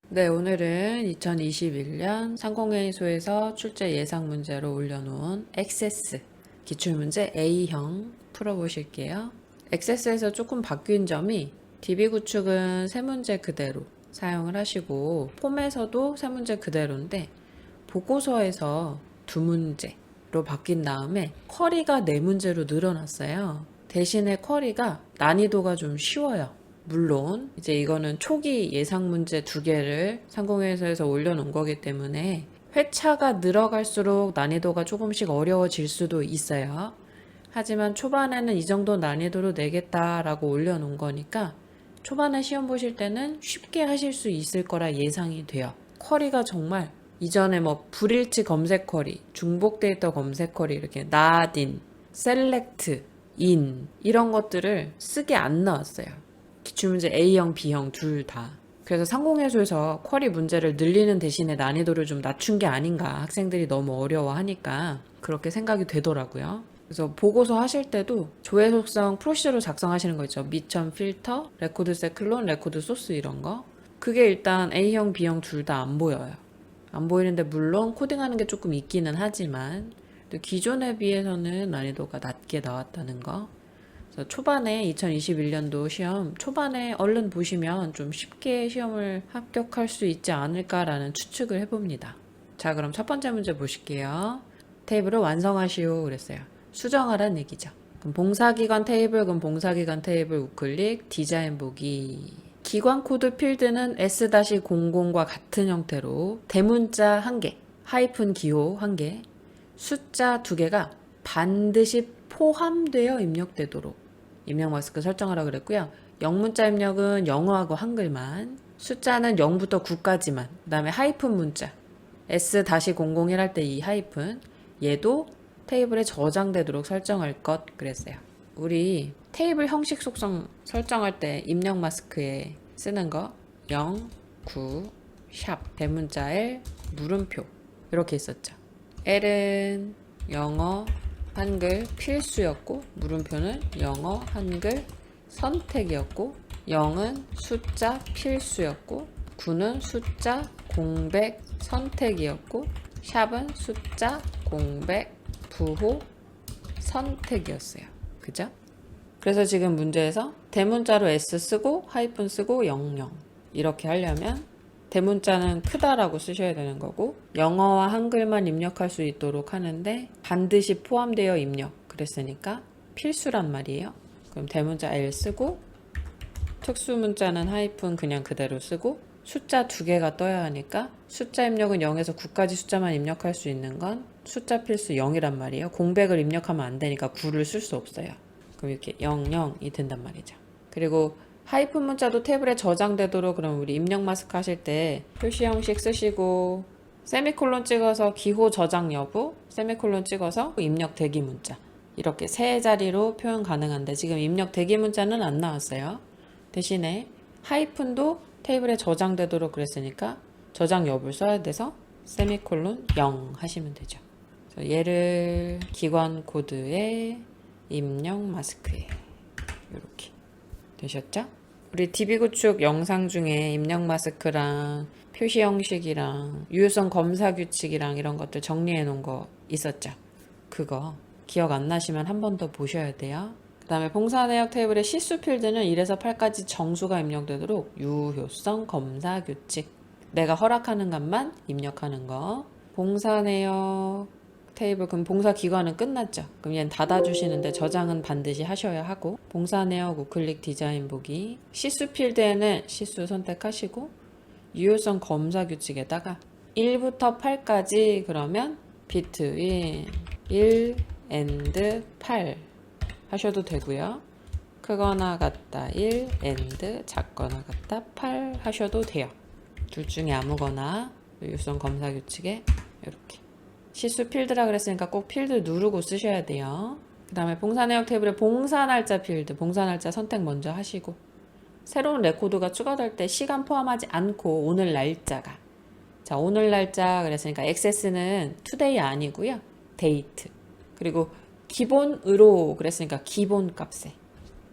네, 오늘은 2021년 상공회의소에서 출제 예상 문제로 올려놓은 액세스 기출문제 A형 풀어보실게요. 액세스에서 조금 바뀐 점이 DB 구축은 세 문제 그대로 사용을 하시고 폼에서도 세 문제 그대로인데 보고서에서 두 문제로 바뀐 다음에 쿼리가 네 문제로 늘어났어요. 대신에 쿼리가 난이도가 좀 쉬워요. 물론 이제 이거는 초기 예상 문제 두 개를 상공회의소에서 올려놓은 거기 때문에 회차가 늘어갈수록 난이도가 조금씩 어려워질 수도 있어요. 하지만 초반에는 이 정도 난이도로 내겠다라고 올려놓은 거니까 초반에 시험 보실 때는 쉽게 하실 수 있을 거라 예상이 돼요. 쿼리가 정말 이전에 뭐 불일치 검색 쿼리, 중복 데이터 검색 쿼리 이렇게 not, select, in 이런 것들을 쓰게 안 나왔어요. 기출문제 A형, B형 둘 다. 그래서 상공회의소에서 쿼리 문제를 늘리는 대신에 난이도를 좀 낮춘 게 아닌가. 학생들이 너무 어려워하니까 그렇게 생각이 되더라고요. 그래서 보고서 하실 때도 조회 속성 프로시저로 작성하시는 거 있죠. 미천 필터, 레코드 셋 클론, 레코드 소스 이런 거. 그게 일단 A형, B형 둘 다 안 보여요. 안 보이는데 물론 코딩하는 게 조금 있기는 하지만 기존에 비해서는 난이도가 낮게 나왔다는 거. 그래서 초반에 2021년도 시험 초반에 얼른 보시면 좀 쉽게 시험을 합격할 수 있지 않을까라는 추측을 해봅니다. 자, 그럼 첫 번째 문제 보실게요. 테이블을 완성하시오 그랬어요. 수정하라는 얘기죠. 그럼 봉사기관 테이블, 그럼 봉사기관 테이블 우클릭, 디자인 보기. 기관 코드 필드는 S-00과 같은 형태로 대문자 1개, 하이픈 기호 1개, 숫자 2개가 반드시 포함되어 입력되도록 입력 마스크 설정하라 그랬고요. 영문자 입력은 영어하고 한글만, 숫자는 0부터 9까지만, 그 다음에 하이픈 문자 S-001 할 때 이 하이픈 얘도 테이블에 저장되도록 설정할 것 그랬어요. 우리 테이블 형식 속성 설정할 때 입력 마스크에 쓰는 거 0, 9, 샵, 대문자 L, 물음표 이렇게 있었죠. L은 영어, 한글 필수였고 물음표는 영어, 한글 선택이었고 0은 숫자 필수였고 9는 숫자 공백 선택이었고 샵은 숫자 공백 부호 선택이었어요. 그죠? 그래서 지금 문제에서 대문자로 S 쓰고 하이픈 쓰고 00 이렇게 하려면 대문자는 크다라고 쓰셔야 되는 거고 영어와 한글만 입력할 수 있도록 하는데 반드시 포함되어 입력 그랬으니까 필수란 말이에요. 그럼 대문자 L 쓰고 특수문자는 하이픈 그냥 그대로 쓰고 숫자 2개가 떠야 하니까 숫자 입력은 0에서 9까지 숫자만 입력할 수 있는 건 숫자 필수 0이란 말이에요. 공백을 입력하면 안 되니까 9를 쓸 수 없어요. 그럼 이렇게 00이 된단 말이죠. 그리고 하이픈 문자도 태블에 저장되도록 그럼 우리 입력 마스크 하실 때 표시 형식 쓰시고 세미콜론 찍어서 기호 저장 여부, 세미콜론 찍어서 입력 대기 문자 이렇게 세 자리로 표현 가능한데 지금 입력 대기 문자는 안 나왔어요. 대신에 하이픈도 테이블에 저장되도록 그랬으니까 저장 여부를 써야 돼서 세미콜론 0 하시면 되죠. 얘를 기관 코드에 입력 마스크에 이렇게 되셨죠? 우리 DB 구축 영상 중에 입력 마스크랑 표시 형식이랑 유효성 검사 규칙이랑 이런 것들 정리해 놓은 거 있었죠? 그거 기억 안 나시면 한 번 더 보셔야 돼요. 그 다음에 봉사 내역 테이블의 시수 필드는 1에서 8까지 정수가 입력되도록 유효성 검사 규칙 내가 허락하는 것만 입력하는 거. 봉사 내역 테이블 그럼 봉사 기간은 끝났죠. 그럼 얘는 닫아주시는데 저장은 반드시 하셔야 하고 봉사 내역 우클릭 디자인 보기 시수 필드에는 시수 선택하시고 유효성 검사 규칙에다가 1부터 8까지 그러면 between 1 and 8 하셔도 되고요. 크거나 같다 1 and 작거나 같다 8 하셔도 돼요. 둘 중에 아무거나 유효성 검사 규칙에 이렇게 시수 필드라 그랬으니까 꼭 필드 누르고 쓰셔야 돼요. 그 다음에 봉사 내역 테이블에 봉사 날짜 필드, 봉사 날짜 선택 먼저 하시고 새로운 레코드가 추가될 때 시간 포함하지 않고 오늘 날짜가 자 오늘 날짜 그랬으니까 액세스는 today 아니고요. date 그리고 기본으로 그랬으니까 기본 값에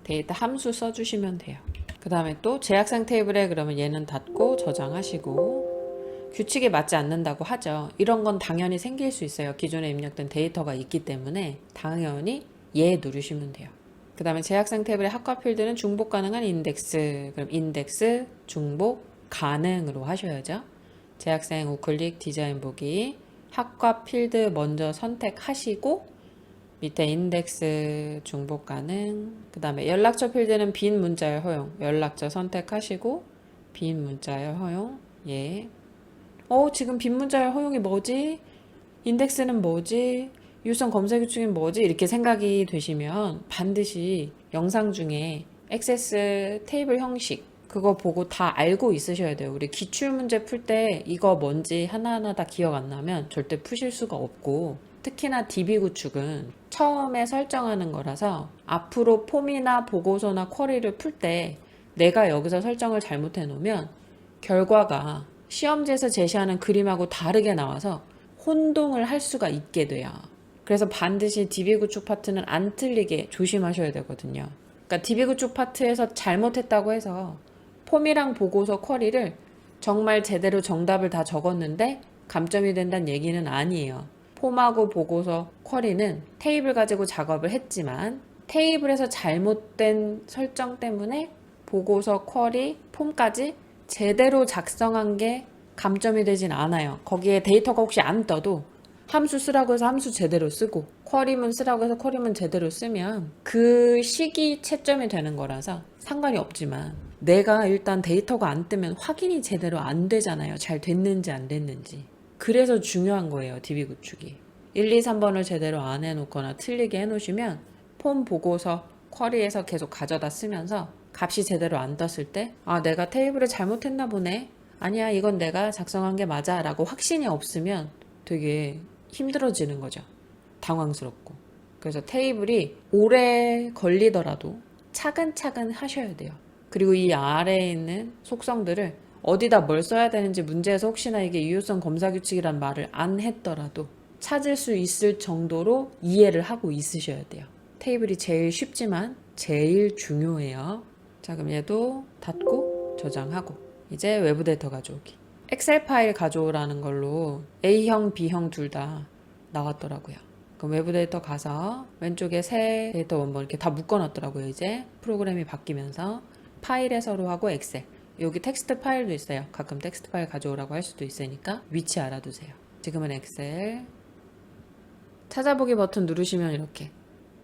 데이터 함수 써주시면 돼요. 그 다음에 또 재학생 테이블에 그러면 얘는 닫고 저장하시고 규칙에 맞지 않는다고 하죠. 이런 건 당연히 생길 수 있어요. 기존에 입력된 데이터가 있기 때문에 당연히 얘 누르시면 돼요. 그 다음에 재학생 테이블의 학과 필드는 중복 가능한 인덱스. 그럼 인덱스 중복 가능으로 하셔야죠. 재학생 우클릭 디자인 보기 학과 필드 먼저 선택하시고 밑에 인덱스 중복 가능. 그 다음에 연락처 필드는 빈 문자열 허용. 연락처 선택하시고 빈 문자열 허용. 예. 지금 빈 문자열 허용이 뭐지? 인덱스는 뭐지? 유선 검색 규칙은 뭐지? 이렇게 생각이 되시면 반드시 영상 중에 액세스 테이블 형식 그거 보고 다 알고 있으셔야 돼요. 우리 기출문제 풀 때 이거 뭔지 하나하나 다 기억 안 나면 절대 푸실 수가 없고 특히나 DB 구축은 처음에 설정하는 거라서 앞으로 폼이나 보고서나 쿼리를 풀 때 내가 여기서 설정을 잘못해 놓으면 결과가 시험지에서 제시하는 그림하고 다르게 나와서 혼동을 할 수가 있게 돼요. 그래서 반드시 DB 구축 파트는 안 틀리게 조심하셔야 되거든요. 그러니까 DB 구축 파트에서 잘못했다고 해서 폼이랑 보고서 쿼리를 정말 제대로 정답을 다 적었는데 감점이 된다는 얘기는 아니에요. 폼하고 보고서 쿼리는 테이블 가지고 작업을 했지만 테이블에서 잘못된 설정 때문에 보고서 쿼리, 폼까지 제대로 작성한 게 감점이 되진 않아요. 거기에 데이터가 혹시 안 떠도 함수 쓰라고 해서 함수 제대로 쓰고 쿼리문 쓰라고 해서 쿼리문 제대로 쓰면 그 시기 채점이 되는 거라서 상관이 없지만 내가 일단 데이터가 안 뜨면 확인이 제대로 안 되잖아요. 잘 됐는지 안 됐는지. 그래서 중요한 거예요. DB 구축이. 1, 2, 3번을 제대로 안 해놓거나 틀리게 해놓으시면 폼 보고서 쿼리에서 계속 가져다 쓰면서 값이 제대로 안 떴을 때 내가 테이블을 잘못했나 보네. 아니야 이건 내가 작성한 게 맞아 라고 확신이 없으면 되게 힘들어지는 거죠. 당황스럽고. 그래서 테이블이 오래 걸리더라도 차근차근 하셔야 돼요. 그리고 이 아래에 있는 속성들을 어디다 뭘 써야 되는지 문제에서 혹시나 이게 유효성 검사 규칙이란 말을 안 했더라도 찾을 수 있을 정도로 이해를 하고 있으셔야 돼요. 테이블이 제일 쉽지만 제일 중요해요. 자, 그럼 얘도 닫고 저장하고 이제 외부 데이터 가져오기. 엑셀 파일 가져오라는 걸로 A형, B형 둘 다 나왔더라고요. 그럼 외부 데이터 가서 왼쪽에 새 데이터 원본 이렇게 다 묶어놨더라고요. 이제 프로그램이 바뀌면서 파일에서로 하고 엑셀. 여기 텍스트 파일도 있어요. 가끔 텍스트 파일 가져오라고 할 수도 있으니까 위치 알아두세요. 지금은 엑셀. 찾아보기 버튼 누르시면 이렇게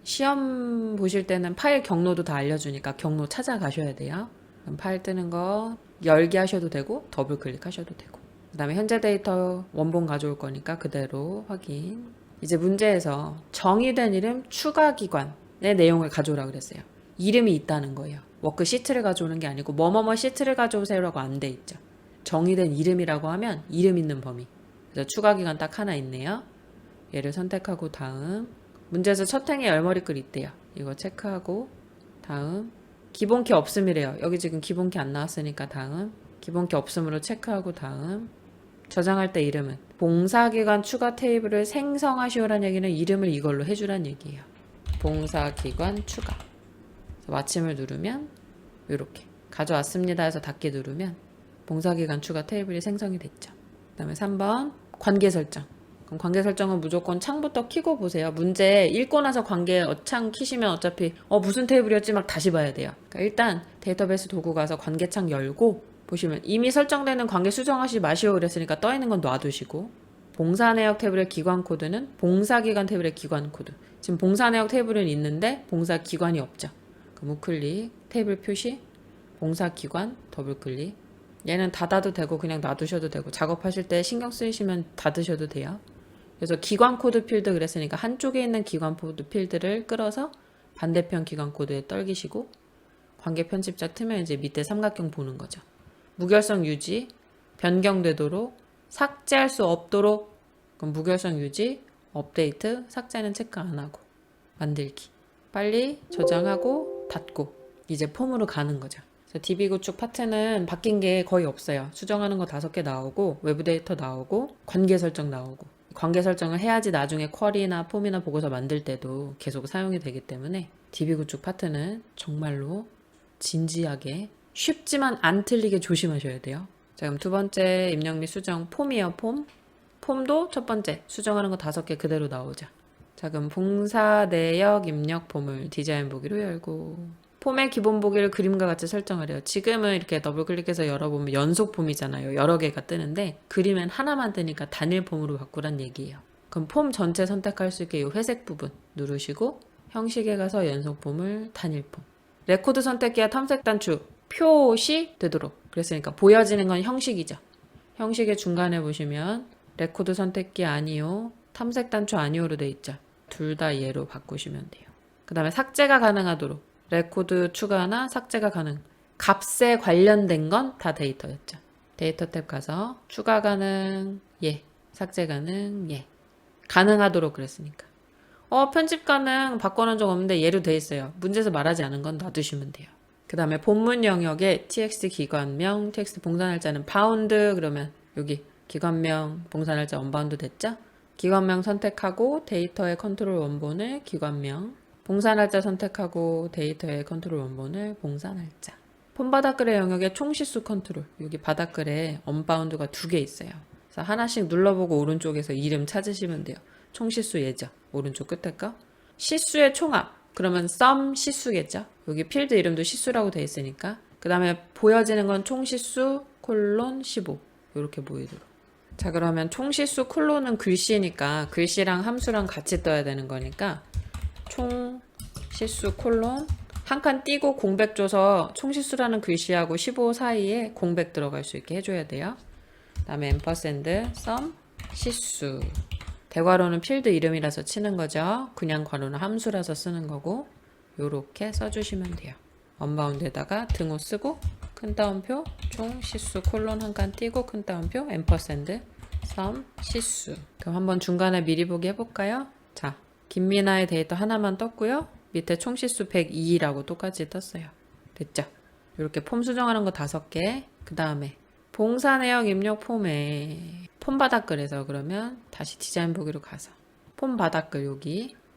시험 보실 때는 파일 경로도 다 알려주니까 경로 찾아가셔야 돼요. 그럼 파일 뜨는 거 열기 하셔도 되고 더블 클릭하셔도 되고 그 다음에 현재 데이터 원본 가져올 거니까 그대로 확인. 이제 문제에서 정의된 이름 추가 기관의 내용을 가져오라고 그랬어요. 이름이 있다는 거예요. 워크시트를 가져오는 게 아니고 뭐뭐뭐 시트를 가져오세요라고 안 돼 있죠. 정의된 이름이라고 하면 이름 있는 범위. 그래서 추가 기관 딱 하나 있네요. 얘를 선택하고 다음. 문제에서 첫 행에 열머리 글 있대요. 이거 체크하고 다음. 기본키 없음이래요. 여기 지금 기본키 안 나왔으니까 다음. 기본키 없음으로 체크하고 다음. 저장할 때 이름은 봉사기관 추가 테이블을 생성하시오란 얘기는 이름을 이걸로 해주란 얘기예요. 봉사기관 추가. 마침을 누르면 이렇게 가져왔습니다 해서 닫기 누르면 봉사기관 추가 테이블이 생성이 됐죠. 그 다음에 3번 관계 설정. 그럼 관계 설정은 무조건 창부터 키고 보세요. 문제 읽고 나서 관계 창 키시면 어차피 무슨 테이블이었지 막 다시 봐야 돼요. 그러니까 일단 데이터베이스 도구 가서 관계창 열고 보시면 이미 설정되는 관계 수정하시지 마시오 그랬으니까 떠있는 건 놔두시고 봉사내역 테이블의 기관 코드는 봉사기관 테이블의 기관 코드. 지금 봉사내역 테이블은 있는데 봉사기관이 없죠. 그럼 우클릭 테이블 표시 봉사기관 더블클릭. 얘는 닫아도 되고 그냥 놔두셔도 되고 작업하실 때 신경 쓰이시면 닫으셔도 돼요. 그래서 기관 코드 필드 그랬으니까 한쪽에 있는 기관 코드 필드를 끌어서 반대편 기관 코드에 떨기시고 관계 편집자 트면 이제 밑에 삼각형 보는 거죠. 무결성 유지, 변경되도록, 삭제할 수 없도록. 그럼 무결성 유지, 업데이트, 삭제는 체크 안 하고 만들기. 빨리 저장하고 닫고 이제 폼으로 가는 거죠. DB 구축 파트는 바뀐 게 거의 없어요. 수정하는 거 5개 나오고 외부 데이터 나오고 관계 설정 나오고 관계 설정을 해야지 나중에 쿼리나 폼이나 보고서 만들 때도 계속 사용이 되기 때문에 DB 구축 파트는 정말로 진지하게 쉽지만 안 틀리게 조심하셔야 돼요. 자, 그럼 두 번째 입력 및 수정 폼이에요. 폼도 첫 번째 수정하는 거 5개 그대로 나오자. 자, 그럼 봉사 내역 입력 폼을 디자인 보기로 열고 폼의 기본 보기를 그림과 같이 설정을 해요. 지금은 이렇게 더블 클릭해서 열어보면 연속 폼이잖아요. 여러 개가 뜨는데 그림엔 하나만 뜨니까 단일 폼으로 바꾸란 얘기예요. 그럼 폼 전체 선택할 수 있게 이 회색 부분 누르시고 형식에 가서 연속 폼을 단일 폼. 레코드 선택기와 탐색 단추 표시 되도록. 그랬으니까 보여지는 건 형식이죠. 형식의 중간에 보시면 레코드 선택기 아니요, 탐색 단추 아니오로 돼 있죠. 둘 다 얘로 바꾸시면 돼요. 그 다음에 삭제가 가능하도록 레코드 추가나 삭제가 가능. 값에 관련된 건 다 데이터였죠. 데이터 탭 가서 추가 가능 예, 삭제 가능 예. 가능하도록 그랬으니까. 편집 가능 바꿔놓은 적 없는데 얘로 돼 있어요. 문제에서 말하지 않은 건 놔두시면 돼요. 그 다음에 본문 영역에 txt 기관명, txt 봉사날짜는 바운드 그러면 여기 기관명, 봉사날짜 언바운드 됐죠? 기관명 선택하고 데이터의 컨트롤 원본을 기관명, 봉사날짜 선택하고 데이터의 컨트롤 원본을 봉사날짜. 폼 바닥글의 영역에 총시수 컨트롤, 여기 바닥글에 언바운드가 2개 있어요. 그래서 하나씩 눌러보고 오른쪽에서 이름 찾으시면 돼요. 총시수 예죠. 오른쪽 끝에 거. 시수의 총합. 그러면 sum 시수겠죠. 여기 필드 이름도 시수라고 돼 있으니까. 그 다음에 보여지는 건 총시수 콜론 15 이렇게 보이도록. 자, 그러면 총시수 콜론은 글씨니까 글씨랑 함수랑 같이 떠야 되는 거니까 총시수 콜론 한 칸 띄고 공백 줘서 총시수라는 글씨하고 15 사이에 공백 들어갈 수 있게 해줘야 돼요. 그 다음에 앰퍼샌드 sum 시수. 대괄호는 필드 이름이라서 치는 거죠. 그냥 괄호는 함수라서 쓰는 거고 요렇게 써주시면 돼요. 언바운드에다가 등호 쓰고 큰 따옴표 총 시수 콜론 한 칸 띄고 큰 따옴표 앰퍼샌드 sum 시수. 그럼 한번 중간에 미리 보기 해볼까요? 자, 김미나의 데이터 하나만 떴고요. 밑에 총시수 102라고 똑같이 떴어요. 됐죠? 이렇게 폼 수정하는 거 5개. 그 다음에 봉사 내역 입력 폼에 폼 바닥글에서 그러면 다시 디자인 보기로 가서 폼 바닥글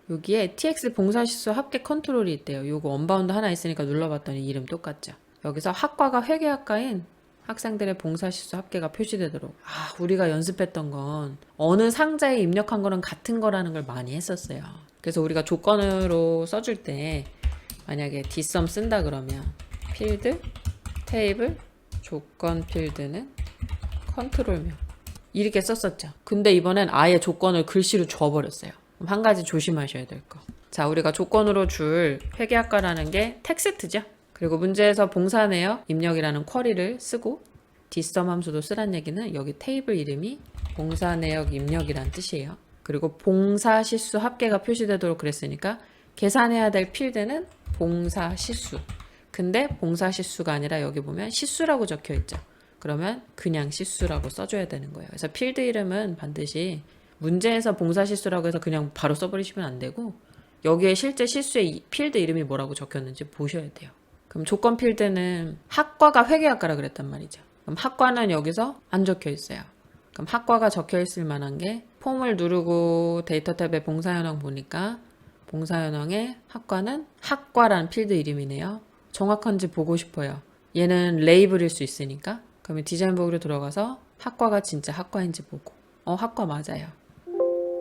여기에 tx 봉사시수 합계 컨트롤이 있대요. 요거 언바운드 하나 있으니까 눌러봤더니 이름 똑같죠. 여기서 학과가 회계학과인 학생들의 봉사시수 합계가 표시되도록. 우리가 연습했던 건 어느 상자에 입력한 거랑 같은 거라는 걸 많이 했었어요. 그래서 우리가 조건으로 써줄 때 만약에 dsum 쓴다 그러면 필드, 테이블, 조건 필드는 컨트롤명 이렇게 썼었죠. 근데 이번엔 아예 조건을 글씨로 줘버렸어요. 그럼 한 가지 조심하셔야 될 거. 자, 우리가 조건으로 줄 회계학과라는 게 텍스트죠. 그리고 문제에서 봉사 내역 입력이라는 쿼리를 쓰고 dsum 함수도 쓰란 얘기는 여기 테이블 이름이 봉사 내역 입력이란 뜻이에요. 그리고 봉사 시수 합계가 표시되도록 그랬으니까 계산해야 될 필드는 봉사 시수. 근데 봉사 시수가 아니라 여기 보면 시수라고 적혀 있죠. 그러면 그냥 시수라고 써줘야 되는 거예요. 그래서 필드 이름은 반드시 문제에서 봉사 시수라고 해서 그냥 바로 써버리시면 안 되고 여기에 실제 시수의 필드 이름이 뭐라고 적혔는지 보셔야 돼요. 그럼 조건 필드는 학과가 회계학과라 그랬단 말이죠. 그럼 학과는 여기서 안 적혀 있어요. 그럼 학과가 적혀 있을 만한 게 폼을 누르고 데이터 탭에 봉사현황 보니까 봉사현황의 학과는 학과라는 필드 이름이네요. 정확한지 보고 싶어요. 얘는 레이블일 수 있으니까. 그러면 디자인 보기로 들어가서 학과가 진짜 학과인지 보고 학과 맞아요.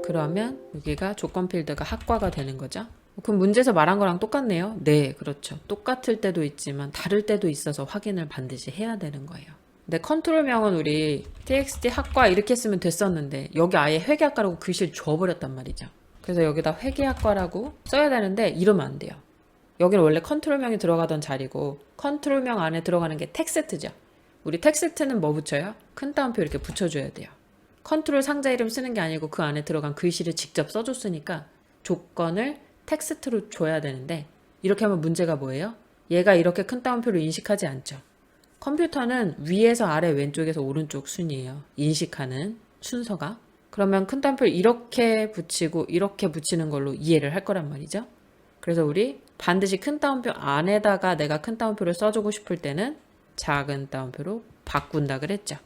그러면 여기가 조건 필드가 학과가 되는 거죠. 그럼 문제에서 말한 거랑 똑같네요. 네, 그렇죠. 똑같을 때도 있지만 다를 때도 있어서 확인을 반드시 해야 되는 거예요. 근데 컨트롤명은 우리 txt 학과 이렇게 쓰면 됐었는데 여기 아예 회계학과라고 글씨를 줘버렸단 말이죠. 그래서 여기다 회계학과라고 써야 되는데 이러면 안 돼요. 여기는 원래 컨트롤명이 들어가던 자리고 컨트롤명 안에 들어가는 게 텍스트죠. 우리 텍스트는 뭐 붙여요? 큰 따옴표 이렇게 붙여줘야 돼요. 컨트롤 상자 이름 쓰는 게 아니고 그 안에 들어간 글씨를 직접 써줬으니까 조건을 텍스트로 줘야 되는데 이렇게 하면 문제가 뭐예요? 얘가 이렇게 큰 따옴표를 인식하지 않죠. 컴퓨터는 위에서 아래 왼쪽에서 오른쪽 순이에요. 인식하는 순서가. 그러면 큰 따옴표를 이렇게 붙이고 이렇게 붙이는 걸로 이해를 할 거란 말이죠. 그래서 우리 반드시 큰 따옴표 안에다가 내가 큰 따옴표를 써주고 싶을 때는 작은 따옴표로 바꾼다 그랬죠.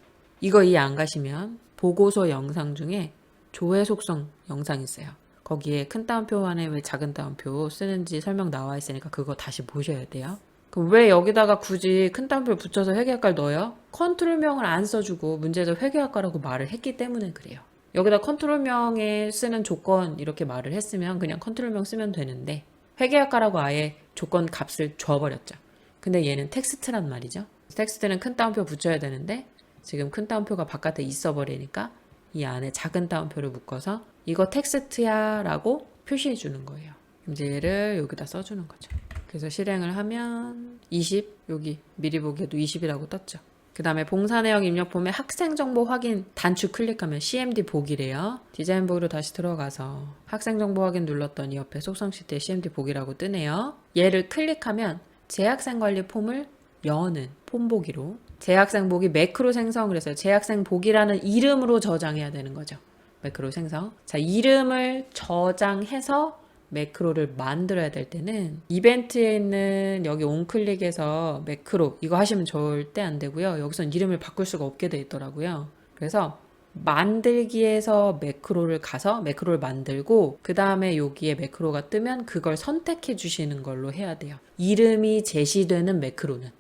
이거 이해 안 가시면 보고서 영상 중에 조회 속성 영상 있어요. 거기에 큰 따옴표 안에 왜 작은 따옴표 쓰는지 설명 나와 있으니까 그거 다시 보셔야 돼요. 그럼 왜 여기다가 굳이 큰 따옴표를 붙여서 회계학과를 넣어요? 컨트롤명을 안 써주고 문제에서 회계학과라고 말을 했기 때문에 그래요. 여기다 컨트롤명에 쓰는 조건 이렇게 말을 했으면 그냥 컨트롤명 쓰면 되는데 회계학과라고 아예 조건 값을 줘버렸죠. 근데 얘는 텍스트란 말이죠. 텍스트는 큰 따옴표 붙여야 되는데 지금 큰 따옴표가 바깥에 있어 버리니까 이 안에 작은 따옴표를 묶어서 이거 텍스트야 라고 표시해 주는 거예요. 이제 얘를 여기다 써주는 거죠. 그래서 실행을 하면 20, 여기 미리 보기에도 20이라고 떴죠. 그 다음에 봉사 내역 입력 폼에 학생 정보 확인 단축 클릭하면 CMD 보기래요. 디자인 보기로 다시 들어가서 학생 정보 확인 눌렀더니 옆에 속성 시트에 CMD 보기라고 뜨네요. 얘를 클릭하면 재학생 관리 폼을 여는 폼 보기로 재학생 보기 매크로 생성을 했어요. 재학생 보기라는 이름으로 저장해야 되는 거죠. 매크로 생성. 자, 이름을 저장해서 매크로를 만들어야 될 때는 이벤트에 있는 여기 온클릭에서 매크로 이거 하시면 절대 안 되고요. 여기선 이름을 바꿀 수가 없게 돼 있더라고요. 그래서 만들기에서 매크로를 가서 매크로를 만들고 그 다음에 여기에 매크로가 뜨면 그걸 선택해 주시는 걸로 해야 돼요. 이름이 제시되는 매크로는.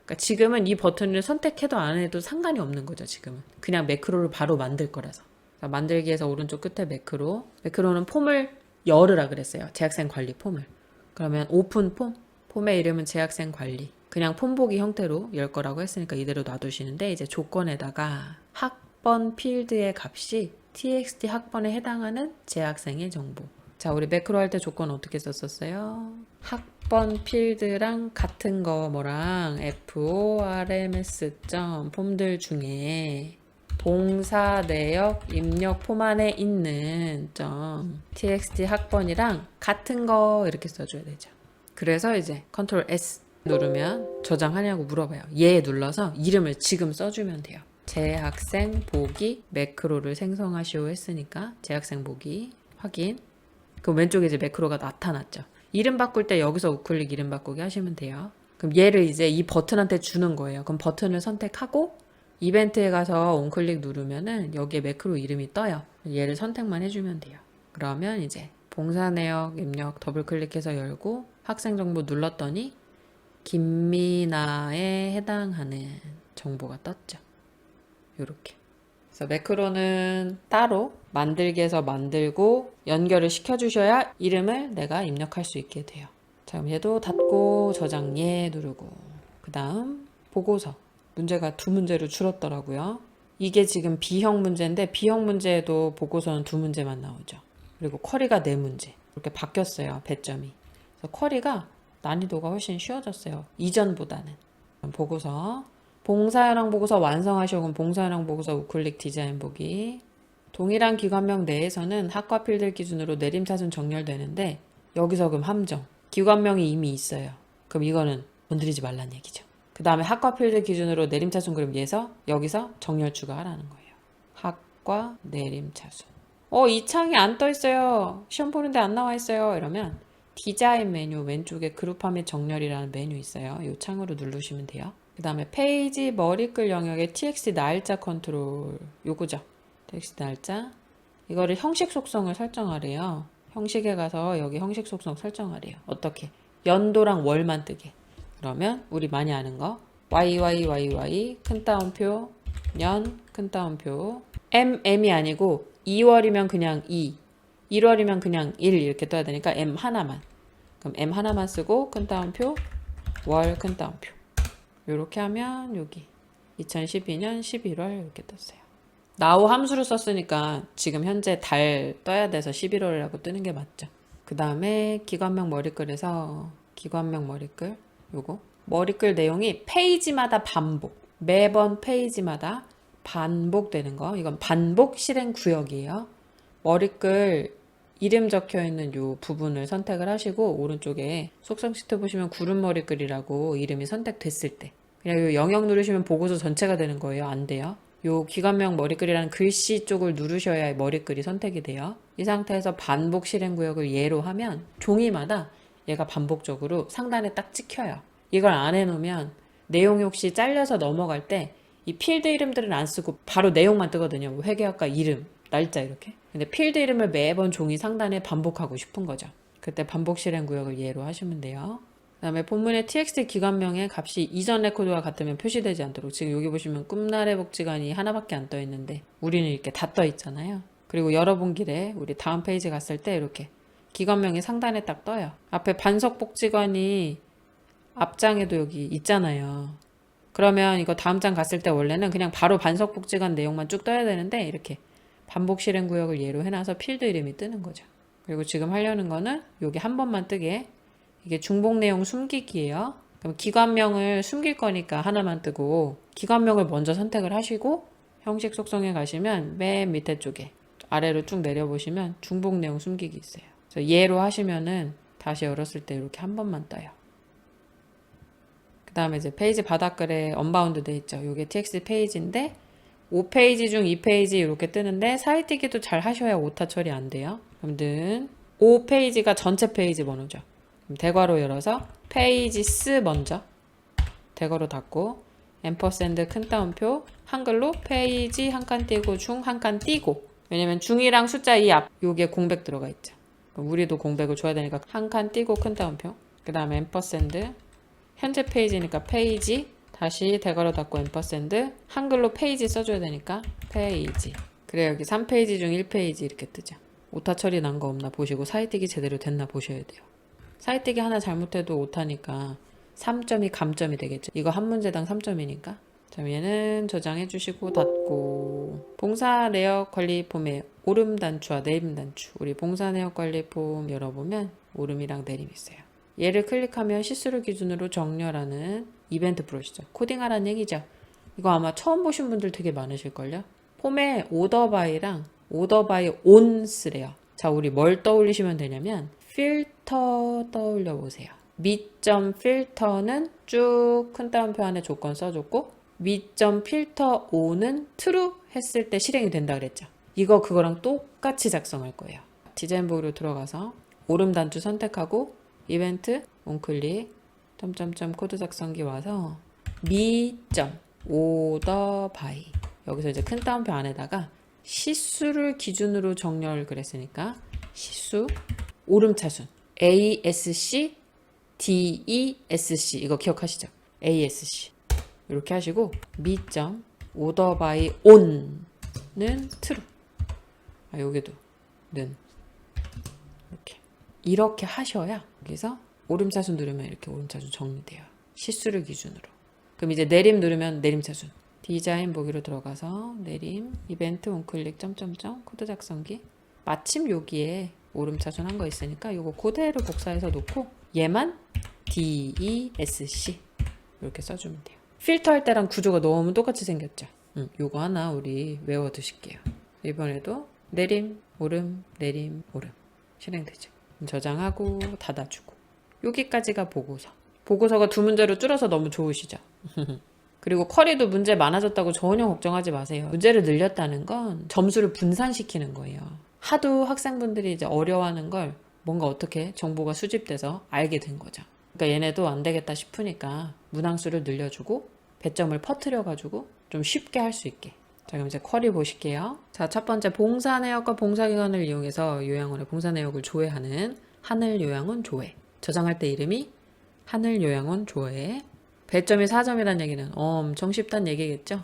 그러니까 지금은 이 버튼을 선택해도 안 해도 상관이 없는 거죠. 지금은 그냥 매크로를 바로 만들 거라서. 만들기에서 오른쪽 끝에 매크로. 매크로는 폼을 열으라 그랬어요. 재학생 관리 폼을. 그러면 오픈 폼. 폼의 이름은 재학생 관리. 그냥 폼 보기 형태로 열 거라고 했으니까 이대로 놔두시는데 이제 조건에다가 학번 필드의 값이 txt 학번에 해당하는 재학생의 정보. 자, 우리 매크로 할 때 조건 어떻게 썼었어요? 학번 필드랑 같은 거 뭐랑 forms 폼들 중에 봉사 내역 입력 폼 안에 있는 txt 학번이랑 같은 거 이렇게 써줘야 되죠. 그래서 이제 컨트롤 S 누르면 저장하냐고 물어봐요. 얘 눌러서 이름을 지금 써주면 돼요. 재학생 보기 매크로를 생성하시오 했으니까 재학생 보기 확인. 그럼 왼쪽에 이제 매크로가 나타났죠. 이름 바꿀 때 여기서 우클릭 이름 바꾸기 하시면 돼요. 그럼 얘를 이제 이 버튼한테 주는 거예요. 그럼 버튼을 선택하고 이벤트에 가서 온클릭 누르면은 여기에 매크로 이름이 떠요. 얘를 선택만 해주면 돼요. 그러면 이제 봉사 내역 입력 더블 클릭해서 열고 학생 정보 눌렀더니 김미나에 해당하는 정보가 떴죠. 요렇게. 그래서 매크로는 따로 만들기에서 만들고 연결을 시켜주셔야 이름을 내가 입력할 수 있게 돼요. 자, 그럼 얘도 닫고 저장 예 누르고 그 다음 보고서. 문제가 2문제로 줄었더라고요. 이게 지금 B형 문제인데 B형 문제에도 보고서는 2문제만 나오죠. 그리고 쿼리가 4문제. 이렇게 바뀌었어요. 배점이. 그래서 쿼리가 난이도가 훨씬 쉬워졌어요. 이전보다는. 보고서. 봉사현황 보고서 완성하시고 그럼 봉사현황 보고서 우클릭 디자인 보기. 동일한 기관명 내에서는 학과 필드 기준으로 내림차순 정렬되는데 여기서 그럼 함정. 기관명이 이미 있어요. 그럼 이거는 건드리지 말란 얘기죠. 그 다음에 학과 필드 기준으로 내림차순 그럼 여기서 정렬 추가하라는 거예요. 학과 내림차순. 이 창이 안 떠 있어요. 시험 보는데 안 나와 있어요. 이러면 디자인 메뉴 왼쪽에 그룹화 및 정렬이라는 메뉴 있어요. 이 창으로 누르시면 돼요. 그 다음에 페이지 머리글 영역에 txt 날짜 컨트롤 요거죠. txt 날짜. 이거를 형식 속성을 설정하래요. 형식에 가서 여기 형식 속성 설정하래요. 어떻게? 연도랑 월만 뜨게. 그러면 우리 많이 아는 거 YYYY 큰 따옴표 년 큰 따옴표 M이 아니고 2월이면 그냥 2 1월이면 그냥 1 이렇게 떠야 되니까 M 하나만. 그럼 M 하나만 쓰고 큰 따옴표 월 큰 따옴표 이렇게 하면 여기 2012년 11월 이렇게 떴어요. now 함수를 썼으니까 지금 현재 달 떠야 돼서 11월이라고 뜨는 게 맞죠. 그 다음에 기관명 머리글에서 기관명 머리글 요거 머리글 내용이 페이지마다 반복 매번 페이지마다 반복되는 거 이건 반복 실행 구역이에요. 머리글 이름 적혀 있는 요 부분을 선택을 하시고 오른쪽에 속성 시트 보시면 구름 머리글이라고 이름이 선택됐을 때 그냥 요 영역 누르시면 보고서 전체가 되는 거예요. 안 돼요. 요 기관명 머리글이라는 글씨 쪽을 누르셔야 머리글이 선택이 돼요. 이 상태에서 반복 실행 구역을 예로 하면 종이마다 얘가 반복적으로 상단에 딱 찍혀요. 이걸 안 해놓으면 내용이 혹시 잘려서 넘어갈 때 이 필드 이름들은 안 쓰고 바로 내용만 뜨거든요. 회계학과 이름, 날짜 이렇게. 근데 필드 이름을 매번 종이 상단에 반복하고 싶은 거죠. 그때 반복 실행 구역을 예로 하시면 돼요. 그다음에 본문의 txt 기관명의 값이 이전 레코드와 같으면 표시되지 않도록, 지금 여기 보시면 꿈나래 복지관이 하나밖에 안 떠 있는데 우리는 이렇게 다 떠 있잖아요. 그리고 열어본 길에 우리 다음 페이지 갔을 때 이렇게 기관명이 상단에 딱 떠요. 앞에 반석 복지관이 앞장에도 여기 있잖아요. 그러면 이거 다음 장 갔을 때 원래는 그냥 바로 반석 복지관 내용만 쭉 떠야 되는데 이렇게 반복 실행 구역을 예로 해놔서 필드 이름이 뜨는 거죠. 그리고 지금 하려는 거는 여기 한 번만 뜨게, 이게 중복 내용 숨기기예요. 그럼 기관명을 숨길 거니까 하나만 뜨고, 기관명을 먼저 선택을 하시고 형식 속성에 가시면 맨 밑에 쪽에 아래로 쭉 내려보시면 중복 내용 숨기기 있어요. 그래서 예로 하시면은 다시 열었을 때 이렇게 한 번만 떠요. 그 다음에 이제 페이지 바닥글에 언바운드 돼 있죠. 이게 txt 페이지인데 5페이지 중 2페이지 이렇게 뜨는데 사이뜨기도 잘 하셔야 오타 처리 안 돼요. 아무튼 5페이지가 전체 페이지 번호죠. 그럼 대괄호 열어서 페이지스 먼저 대괄호 닫고 앰퍼샌드 큰 따옴표 한글로 페이지 한 칸 띄고 중 한 칸 띄고, 왜냐면 중이랑 숫자 2 앞 요게 공백 들어가 있죠. 그럼 우리도 공백을 줘야 되니까 한 칸 띄고 큰 따옴표, 그 다음에 앰퍼샌드 현재 페이지니까 페이지 다시 대괄호 닫고 앰퍼샌드 한글로 페이지 써줘야 되니까 페이지. 그래 여기 3페이지 중 1페이지 이렇게 뜨죠. 오타 처리 난 거 없나 보시고 사이뜨기 제대로 됐나 보셔야 돼요. 사이뜨기 하나 잘못해도 오타니까 3점이 감점이 되겠죠. 이거 한 문제당 3점이니까. 자, 얘는 저장해 주시고 닫고, 봉사 내역 관리 폼에 오름 단추와 내림 단추. 우리 봉사 내역 관리 폼 열어보면 오름이랑 내림 있어요. 얘를 클릭하면 시스루 기준으로 정렬하는 이벤트 프로시저, 코딩하라는 얘기죠. 이거 아마 처음 보신 분들 되게 많으실걸요. 폼에 오더바이랑 오더바이 온 쓰래요. 자, 우리 뭘 떠올리시면 되냐면 필터 떠올려 보세요. 미점 필터는 쭉 큰 따옴표 안에 조건 써줬고, 미점 필터 on은 true 했을 때 실행이 된다 그랬죠. 이거 그거랑 똑같이 작성할 거예요. 디자인북으로 들어가서 오름 단추 선택하고 이벤트 on클릭 점점점 코드 작성기 와서 미점 오더 바이, 여기서 이제 큰 따옴표 안에다가 시수를 기준으로 정렬을 그랬으니까 시수 오름차순 ASC DESC 이거 기억하시죠? ASC 이렇게 하시고 미점 오더 바이 온은 true, 여기도 는 이렇게 하셔야 여기서 오름차순 누르면 이렇게 오름차순 정리돼요. 시수를 기준으로. 그럼 이제 내림 누르면 내림차순. 디자인 보기로 들어가서 내림 이벤트 on클릭 점점점 코드 작성기, 마침 여기에 오름차순 한 거 있으니까 요거 그대로 복사해서 놓고 얘만 DESC 이렇게 써주면 돼요. 필터 할 때랑 구조가 너무 똑같이 생겼죠. 요거 하나 우리 외워두실게요. 이번에도 내림 오름 내림 오름 실행되죠. 저장하고 닫아주고, 여기까지가 보고서. 보고서가 두 문제로 줄어서 너무 좋으시죠? 그리고 쿼리도 문제 많아졌다고 전혀 걱정하지 마세요. 문제를 늘렸다는 건 점수를 분산시키는 거예요. 하도 학생분들이 이제 어려워하는 걸 뭔가 어떻게 정보가 수집돼서 알게 된 거죠. 그러니까 얘네도 안 되겠다 싶으니까 문항수를 늘려주고 배점을 퍼뜨려가지고 좀 쉽게 할 수 있게. 자, 그럼 이제 쿼리 보실게요. 자, 첫 번째 봉사 내역과 봉사 기관을 이용해서 요양원의 봉사 내역을 조회하는 하늘 요양원 조회. 저장할 때 이름이 하늘 요양원 조회. 배점이 4점이란 얘기는 엄청 쉽다는 얘기겠죠?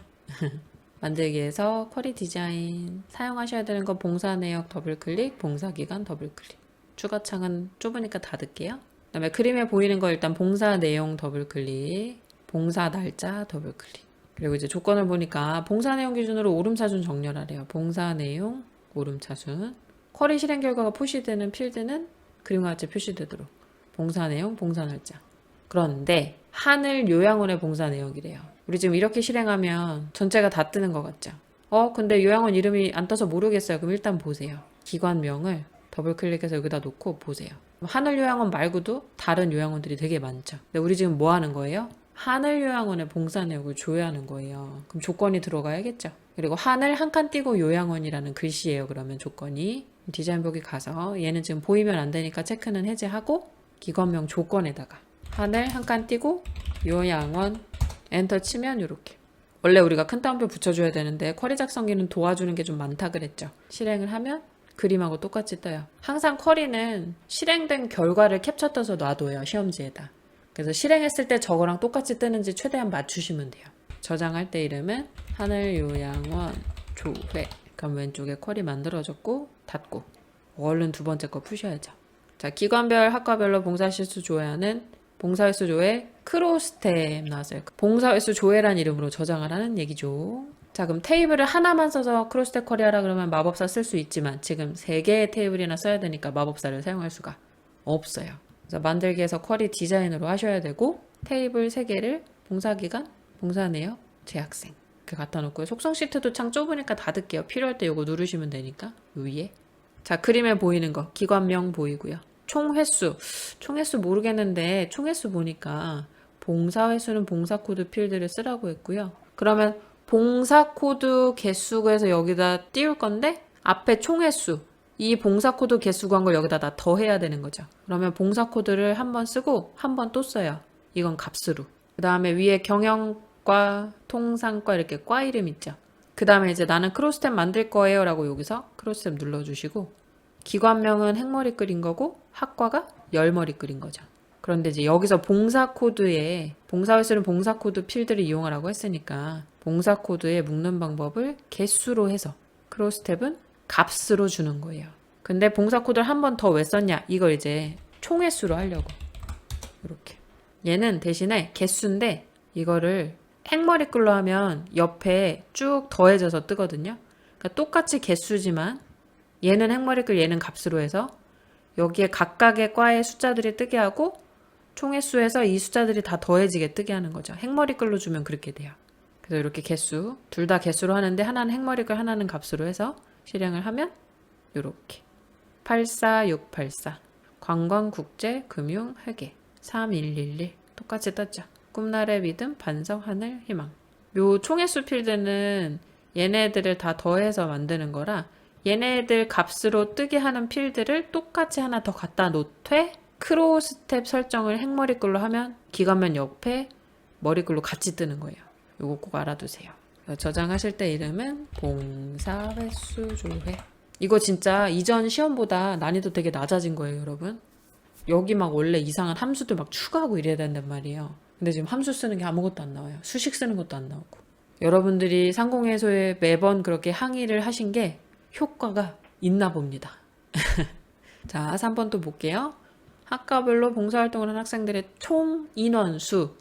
만들기에서 쿼리 디자인 사용하셔야 되는 거 봉사 내역 더블클릭, 봉사 기간 더블클릭. 추가 창은 좁으니까 닫을게요. 그 다음에 그림에 보이는 거 일단 봉사 내용 더블클릭, 봉사 날짜 더블클릭. 그리고 이제 조건을 보니까 봉사 내용 기준으로 오름차순 정렬하래요. 봉사 내용 오름차순. 쿼리 실행 결과가 표시되는 필드는 그림과 같이 표시되도록. 봉사 내용 봉사 날짜. 그런데 하늘 요양원의 봉사 내역이래요. 우리 지금 이렇게 실행하면 전체가 다 뜨는 것 같죠? 근데 요양원 이름이 안 떠서 모르겠어요. 그럼 일단 보세요. 기관명을 더블클릭해서 여기다 놓고 보세요. 하늘 요양원 말고도 다른 요양원들이 되게 많죠. 근데 우리 지금 뭐 하는 거예요? 하늘 요양원의 봉사 내역을 조회하는 거예요. 그럼 조건이 들어가야겠죠. 그리고 하늘 한 칸 띄고 요양원이라는 글씨예요. 그러면 조건이. 디자인북에 가서 얘는 지금 보이면 안 되니까 체크는 해제하고 기관명 조건에다가 하늘 한 칸 띄고 요양원 엔터 치면 이렇게. 원래 우리가 큰 따옴표 붙여줘야 되는데 쿼리 작성기는 도와주는 게 좀 많다 그랬죠. 실행을 하면 그림하고 똑같이 떠요. 항상 쿼리는 실행된 결과를 캡처 떠서 놔둬요. 시험지에다. 그래서 실행했을 때 저거랑 똑같이 뜨는지 최대한 맞추시면 돼요. 저장할 때 이름은 하늘요양원 조회. 그럼 왼쪽에 쿼리 만들어졌고 닫고 얼른 두 번째 거 푸셔야죠. 자, 기관별 학과별로 봉사실수 조회하는 봉사횟수 조회 크로스텝 나왔어요. 봉사횟수 조회란 이름으로 저장을 하는 얘기죠. 자, 그럼 테이블을 하나만 써서 크로스텝 쿼리하라 그러면 마법사 쓸 수 있지만 지금 3개의 테이블이나 써야 되니까 마법사를 사용할 수가 없어요. 그래서 만들기에서 쿼리 디자인으로 하셔야 되고 테이블 3개를 봉사기간, 봉사내역, 재학생 이렇게 갖다 놓고요. 속성 시트도 창 좁으니까 닫을게요. 필요할 때 이거 누르시면 되니까 요 위에. 자, 그림에 보이는 거 기관명 보이고요. 총 횟수 모르겠는데 총 횟수 보니까 봉사 횟수는 봉사 코드 필드를 쓰라고 했고요. 그러면 봉사 코드 개수에서 여기다 띄울 건데 앞에 총 횟수 이 봉사 코드 개수 구한 걸 여기다 다 더해야 되는 거죠. 그러면 봉사 코드를 한 번 쓰고 한 번 또 써요. 이건 값으로. 그 다음에 위에 경영과 통상과 이렇게 과 이름 있죠. 그 다음에 이제 나는 크로스텝 만들 거예요 라고 여기서 크로스텝 눌러주시고 기관명은 행머리 끓인 거고 학과가 열머리 끓인 거죠. 그런데 이제 여기서 봉사 코드에 봉사 횟수는 봉사 코드 필드를 이용하라고 했으니까 봉사 코드에 묶는 방법을 개수로 해서 크로스텝은 값으로 주는 거예요. 근데 봉사 코드를 한 번 더 왜 썼냐? 이걸 이제 총 횟수로 하려고. 이렇게. 얘는 대신에 개수인데 이거를 행머리 끌로 하면 옆에 쭉 더해져서 뜨거든요. 그러니까 똑같이 개수지만 얘는 행머리 끌 얘는 값으로 해서 여기에 각각의 과의 숫자들이 뜨게 하고 총 횟수에서 이 숫자들이 다 더해지게 뜨게 하는 거죠. 행머리 끌로 주면 그렇게 돼요. 그래서 이렇게 개수 둘 다 개수로 하는데 하나는 행머리 끌 하나는 값으로 해서 실행을 하면 이렇게 84684 관광국제금융회계 3111 똑같이 떴죠. 꿈나라의 믿음 반성 하늘 희망. 요 총횟수 필드는 얘네들을 다 더해서 만드는 거라 얘네들 값으로 뜨게 하는 필드를 똑같이 하나 더 갖다 놓되 크로스텝 설정을 행머리 끌로 하면 기관면 옆에 머리 끌로 같이 뜨는 거예요. 요거 꼭 알아두세요. 저장하실 때 이름은 봉사횟수 조회. 이거 진짜 이전 시험보다 난이도 되게 낮아진 거예요, 여러분. 여기 막 원래 이상한 함수들 막 추가하고 이래야 된단 말이에요. 근데 지금 함수 쓰는 게 아무것도 안 나와요. 수식 쓰는 것도 안 나오고. 여러분들이 상공회소에 매번 그렇게 항의를 하신 게 효과가 있나 봅니다. 자, 3번 또 볼게요. 학과별로 봉사활동을 한 학생들의 총 인원수,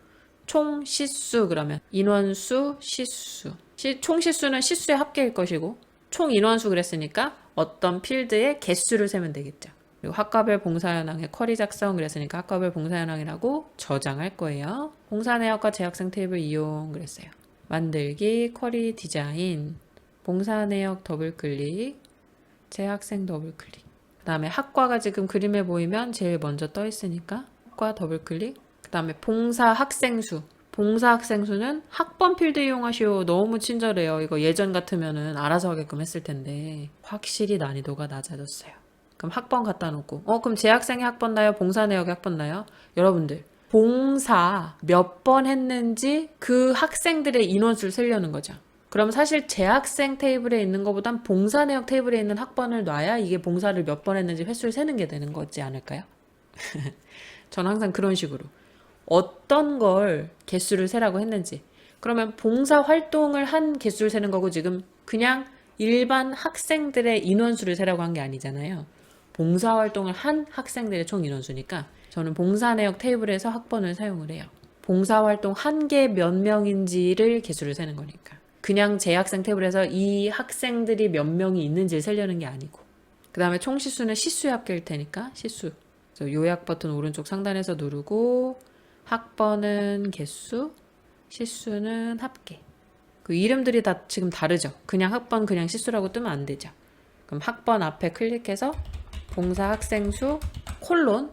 총 시수 그러면 인원수, 시수. 총 시수는 시수의 합계일 것이고 총 인원수 그랬으니까 어떤 필드의 개수를 세면 되겠죠. 그리고 학과별 봉사현황의 쿼리 작성 그랬으니까 학과별 봉사현황이라고 저장할 거예요. 봉사내역과 재학생 테이블 이용 그랬어요. 만들기, 쿼리 디자인, 봉사내역 더블클릭, 재학생 더블클릭. 그 다음에 학과가 지금 그림에 보이면 제일 먼저 떠 있으니까 학과 더블클릭. 그 다음에 봉사학생수. 봉사학생수는 학번 필드 이용하시오. 너무 친절해요. 이거 예전 같으면은 알아서 하게끔 했을 텐데 확실히 난이도가 낮아졌어요. 그럼 학번 갖다 놓고 그럼 재학생의 학번 나요? 봉사내역의 학번 나요? 여러분들 봉사 몇 번 했는지 그 학생들의 인원수를 세려는 거죠. 그럼 사실 재학생 테이블에 있는 것보단 봉사내역 테이블에 있는 학번을 놔야 이게 봉사를 몇 번 했는지 횟수를 세는 게 되는 거지 않을까요? 저는 항상 그런 식으로 어떤 걸 개수를 세라고 했는지 그러면 봉사활동을 한 개수를 세는 거고 지금 그냥 일반 학생들의 인원수를 세라고 한 게 아니잖아요. 봉사활동을 한 학생들의 총 인원수니까 저는 봉사내역 테이블에서 학번을 사용을 해요. 봉사활동 한 개 몇 명인지를 개수를 세는 거니까 그냥 재학생 테이블에서 이 학생들이 몇 명이 있는지를 세려는 게 아니고 그 다음에 총 시수는 시수의 합계일 테니까 시수 요약 버튼 오른쪽 상단에서 누르고 학번은 개수, 시수는 합계. 그 이름들이 다 지금 다르죠. 그냥 학번 그냥 시수라고 뜨면 안 되죠. 그럼 학번 앞에 클릭해서 봉사학생수 콜론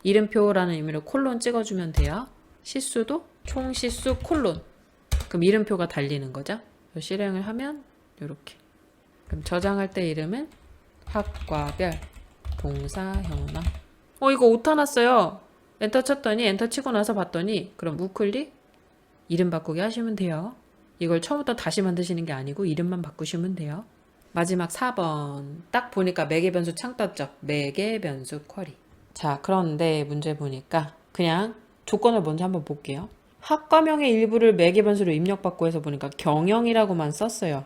이름표라는 의미로 콜론 찍어주면 돼요. 시수도 총시수 콜론. 그럼 이름표가 달리는 거죠. 실행을 하면 이렇게. 그럼 저장할 때 이름은 학과별 봉사현황. 이거 오타 났어요. 엔터 쳤더니 엔터 치고 나서 봤더니 그럼 우클릭 이름 바꾸기 하시면 돼요. 이걸 처음부터 다시 만드시는 게 아니고 이름만 바꾸시면 돼요. 마지막 4번 딱 보니까 매개 변수 창 떴죠. 매개 변수 쿼리. 자, 그런데 문제 보니까 그냥 조건을 먼저 한번 볼게요. 학과명의 일부를 매개 변수로 입력받고 해서 보니까 경영이라고만 썼어요.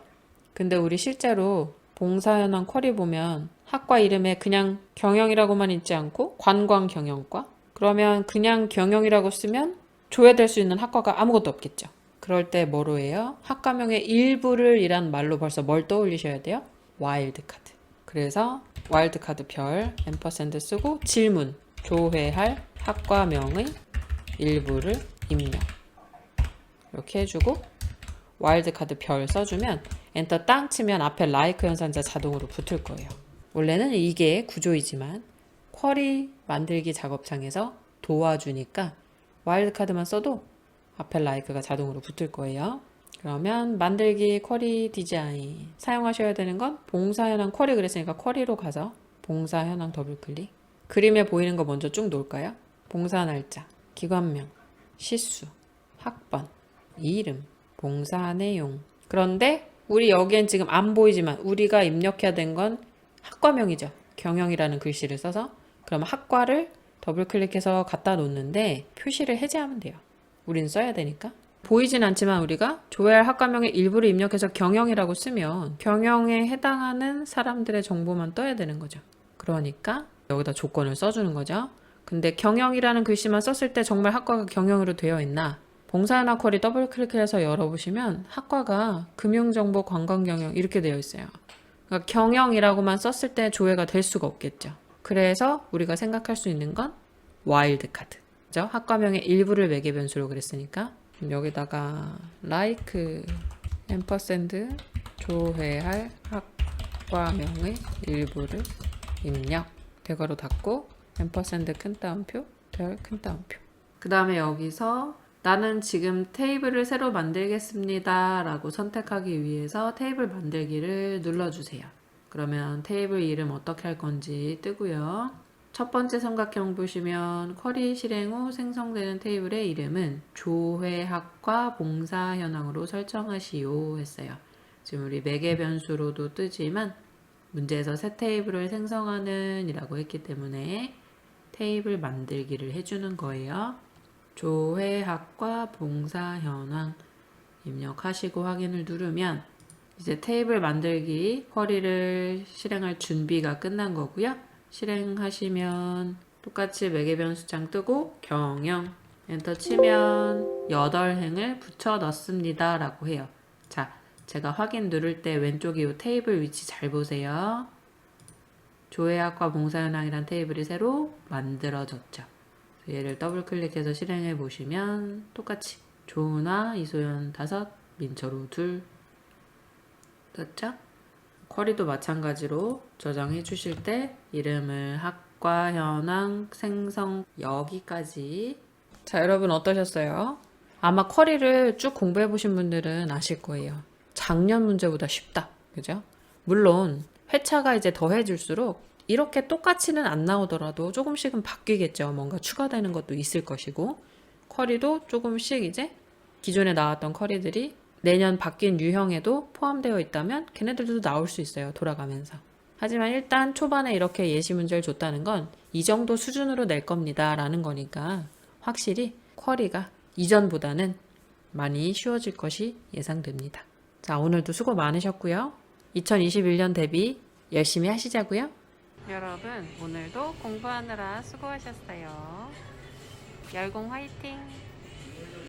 근데 우리 실제로 봉사 현황 쿼리 보면 학과 이름에 그냥 경영이라고만 있지 않고 관광경영과, 그러면 그냥 경영이라고 쓰면 조회될 수 있는 학과가 아무것도 없겠죠. 그럴 때 뭐로 해요? 학과명의 일부를 이란 말로 벌써 뭘 떠올리셔야 돼요? 와일드카드. 그래서 와일드카드 별 앰퍼샌드 쓰고 질문, 조회할 학과명의 일부를 입력 이렇게 해주고 와일드카드 별 써주면 엔터 땅 치면 앞에 like 연산자 자동으로 붙을 거예요. 원래는 이게 구조이지만 쿼리 만들기 작업창에서 도와주니까 와일드카드만 써도 앞에 like가 자동으로 붙을 거예요. 그러면 만들기 쿼리 디자인 사용하셔야 되는 건 봉사 현황 쿼리 그랬으니까 쿼리로 가서 봉사 현황 더블 클릭. 그림에 보이는 거 먼저 쭉 놓을까요? 봉사 날짜, 기관명, 시수, 학번, 이름, 봉사 내용. 그런데 우리 여기엔 지금 안 보이지만 우리가 입력해야 된 건 학과명이죠. 경영이라는 글씨를 써서. 그럼 학과를 더블 클릭해서 갖다 놓는데 표시를 해제하면 돼요. 우린 써야 되니까. 보이진 않지만 우리가 조회할 학과명의 일부를 입력해서 경영이라고 쓰면 경영에 해당하는 사람들의 정보만 떠야 되는 거죠. 그러니까 여기다 조건을 써주는 거죠. 근데 경영이라는 글씨만 썼을 때 정말 학과가 경영으로 되어 있나? 봉사현황 쿼리 더블 클릭해서 열어보시면 학과가 금융정보 관광경영 이렇게 되어 있어요. 그러니까 경영이라고만 썼을 때 조회가 될 수가 없겠죠. 그래서 우리가 생각할 수 있는 건 와일드카드. 그죠? 학과명의 일부를 매개 변수로 그랬으니까 여기다가 like 앰퍼샌드 조회할 학과명의 일부를 입력 대괄호 닫고 앰퍼샌드 큰 따옴표 별 큰 따옴표. 그 다음에 여기서 나는 지금 테이블을 새로 만들겠습니다 라고 선택하기 위해서 테이블 만들기를 눌러주세요. 그러면 테이블 이름 어떻게 할 건지 뜨고요. 첫 번째 삼각형 보시면 쿼리 실행 후 생성되는 테이블의 이름은 조회학과 봉사 현황으로 설정하시오 했어요. 지금 우리 매개 변수로도 뜨지만 문제에서 새 테이블을 생성하는 이라고 했기 때문에 테이블 만들기를 해주는 거예요. 조회학과 봉사 현황 입력하시고 확인을 누르면 이제 테이블 만들기 쿼리를 실행할 준비가 끝난 거고요. 실행하시면 똑같이 매개 변수창 뜨고 경영 엔터 치면 8행을 붙여 넣습니다 라고 해요. 자, 제가 확인 누를 때 왼쪽에 이 테이블 위치 잘 보세요. 조회학과 봉사현황이란 테이블이 새로 만들어졌죠. 얘를 더블 클릭해서 실행해 보시면 똑같이 조은아, 이소연 5, 민철우 2 됐죠? 쿼리도 마찬가지로 저장해 주실 때 이름을 학과 현황 생성 여기까지. 자, 여러분 어떠셨어요? 아마 쿼리를 쭉 공부해 보신 분들은 아실 거예요. 작년 문제보다 쉽다. 그죠? 물론 회차가 이제 더해질수록 이렇게 똑같이는 안 나오더라도 조금씩은 바뀌겠죠. 뭔가 추가되는 것도 있을 것이고 쿼리도 조금씩 이제 기존에 나왔던 쿼리들이 내년 바뀐 유형에도 포함되어 있다면 걔네들도 나올 수 있어요. 돌아가면서. 하지만 일단 초반에 이렇게 예시 문제를 줬다는 건 이 정도 수준으로 낼 겁니다 라는 거니까 확실히 쿼리가 이전보다는 많이 쉬워질 것이 예상됩니다. 자, 오늘도 수고 많으셨고요. 2021년 대비 열심히 하시자고요. 여러분 오늘도 공부하느라 수고하셨어요. 열공 화이팅!